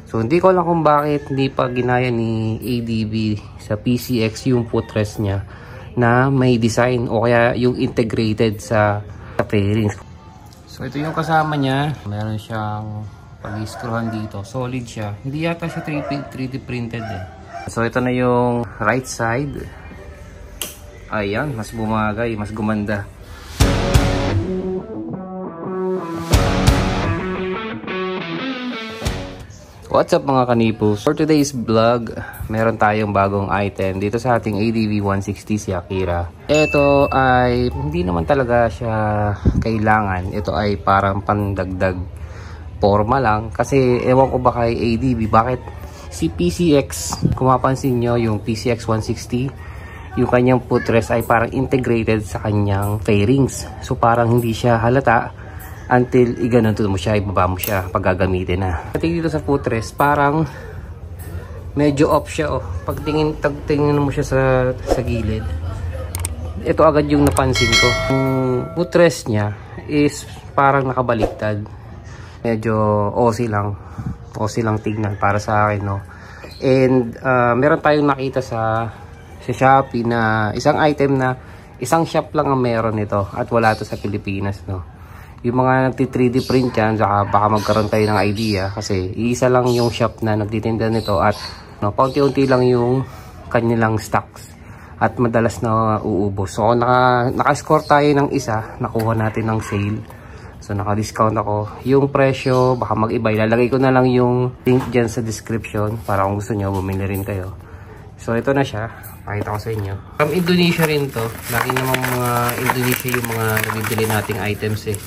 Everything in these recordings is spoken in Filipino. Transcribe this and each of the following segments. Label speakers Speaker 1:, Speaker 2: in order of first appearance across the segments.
Speaker 1: So hindi ko alam kung bakit hindi pa ginaya ni ADB sa PCX yung footrest niya na may design o kaya yung integrated sa fairings. So ito yung kasama niya. Meron siyang pag-screwhan dito. Solid siya. Hindi yata siya 3D printed eh. So ito na yung right side. Ayan, mas bumagay, mas gumanda. What's up mga kanipos? For today's vlog, meron tayong bagong item dito sa ating ADV 160 si Akira. Ito ay hindi naman talaga siya kailangan. Ito ay parang pandagdag forma lang. Kasi ewan ko ba kay ADV, bakit si PCX, kung mapansin nyo yung PCX 160, yung kanyang footrest ay parang integrated sa kanyang fairings. So parang hindi siya halata until iganon mo siya, ibaba mo siya pag gagamitin na. Pati dito sa footrest, parang medyo off siya. Pag tingin mo siya sa gilid, ito agad yung napansin ko. Yung footrest niya is parang nakabaliktad. Medyo OC lang tignan para sa akin, no? And meron tayong nakita sa Shopee na isang item na isang shop lang ang meron nito at wala to sa Pilipinas, no? Yung mga nagti-3D print yan, saka baka magkaroon tayo ng idea kasi iisa lang yung shop na nagtitinda nito at no, paunti-unti lang yung kanilang stocks at madalas na uubos. So naka-score tayo ng isa, nakuha natin ng sale. So naka-discount ako. Yung presyo baka mag-iba. Ilalagay ko na lang yung link dyan sa description para kung gusto nyo bumili rin kayo. So ito na siya. Pakita ko sa inyo. From Indonesia rin to. Lagi naman mga Indonesia yung mga nabibili nating items eh.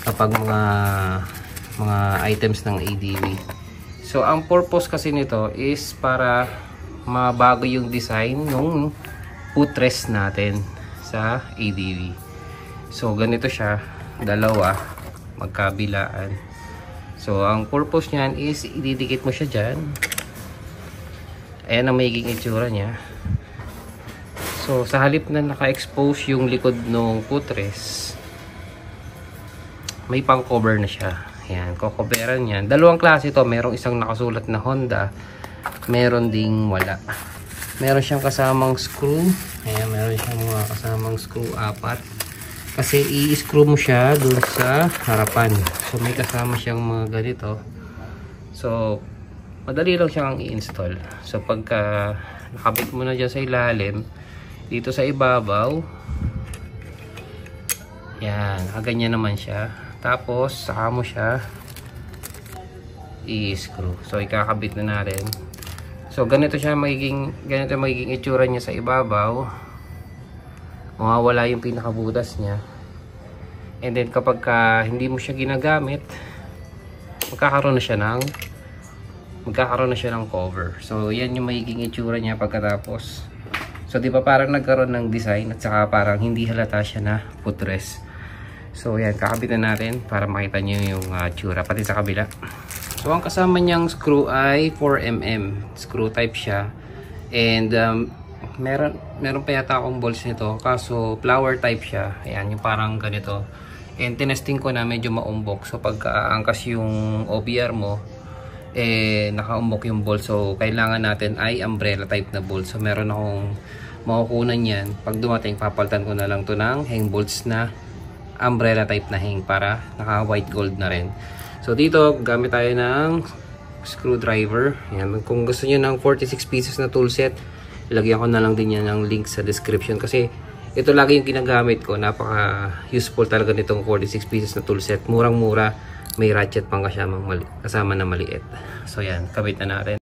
Speaker 1: Kapag mga items ng ADV. So ang purpose kasi nito is para mabago yung design ng footrest natin sa ADV. So ganito siya. Dalawa. Magkabilaan. So ang purpose niyan is ididikit mo siya dyan. Ayan ang magiging itsura niya. So, sa halip na naka-expose yung likod ng footrest, may pang-cover na siya. Ayan, kokoberan yan. Dalawang klase to. Merong isang nakasulat na Honda. Meron ding wala. Meron siyang kasamang screw. Ayan, meron siyang mga kasamang screw, 4. Kasi i-screw mo siya dun sa harapan. So, may kasama siyang mga ganito. So, madali lang siyang i-install. So, pagka nakabit mo na dyan sa ilalim, dito sa ibabaw, yan, ganyan naman siya. Tapos saka mo siya i-screw. So ikakabit na natin. So ganito magiging itsura niya sa ibabaw. Mawawala yung pinakabutas niya. And then kapag hindi mo siya ginagamit, magkakaroon na siya ng cover. So yan yung magiging itsura niya pagkatapos. So, di ba parang nagkaroon ng design at saka parang hindi halata siya na footrest. So, yan. Kakabitan natin para makita nyo yung tsura pati sa kabila. So, ang kasama niyang screw ay 4mm. Screw type siya. And, meron pa yata akong bolts nito. Kaso, flower type siya. Ayan, yung parang ganito. And, tinesting ko na medyo maumbok. So, pagka angkas yung OBR mo, nakaumbok yung bolt. So, kailangan natin ay umbrella type na bolt. So, meron akong makukunan yan. Pag dumating, papalitan ko na lang to ng hang bolts na umbrella type na hang para naka white gold na rin. So, dito, gamit tayo ng screwdriver. Yan. Kung gusto niyo ng 46 pieces na toolset, ilagyan ko na lang din yan ng link sa description. Kasi, ito lagi yung ginagamit ko. Napaka useful talaga nitong 46 pieces na toolset. Murang-mura. May ratchet pang kasama na maliit. So yan, kabit na natin.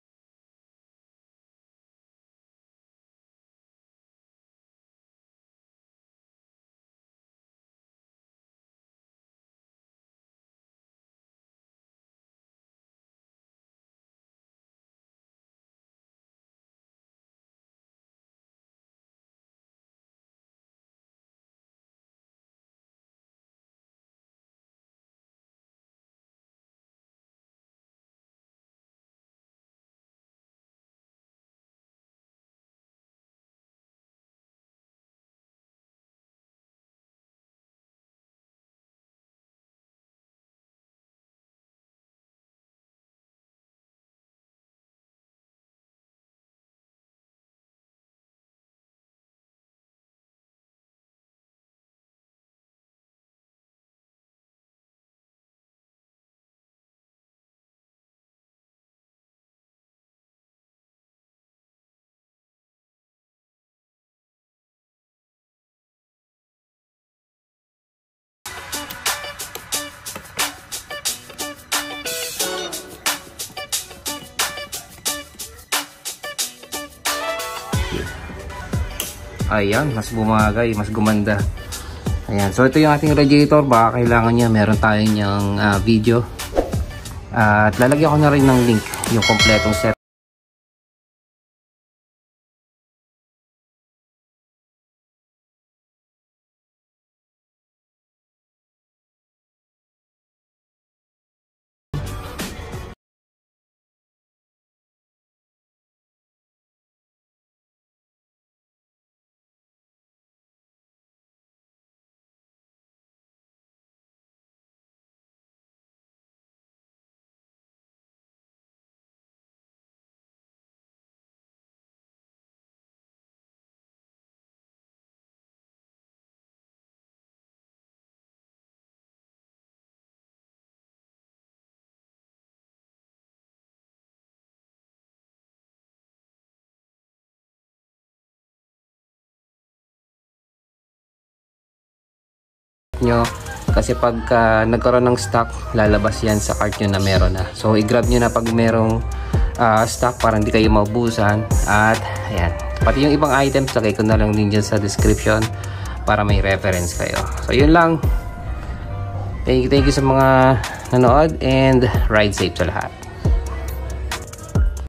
Speaker 1: Ayan, mas bumagay, mas gumanda. Ayan, so ito yung ating radiator. Baka kailangan niya, meron tayo niyang video. At lalagyan ko na rin ng link yung kompletong set. Nyo kasi pagka nagkaroon ng stock, lalabas yan sa cart nyo na meron na. So i-grab nyo na pag merong stock para hindi kayo maubusan. At ayan, pati yung ibang items lagay ko na lang din dyan sa description para may reference kayo. So yun lang. Thank you sa mga nanood and ride safe sa lahat.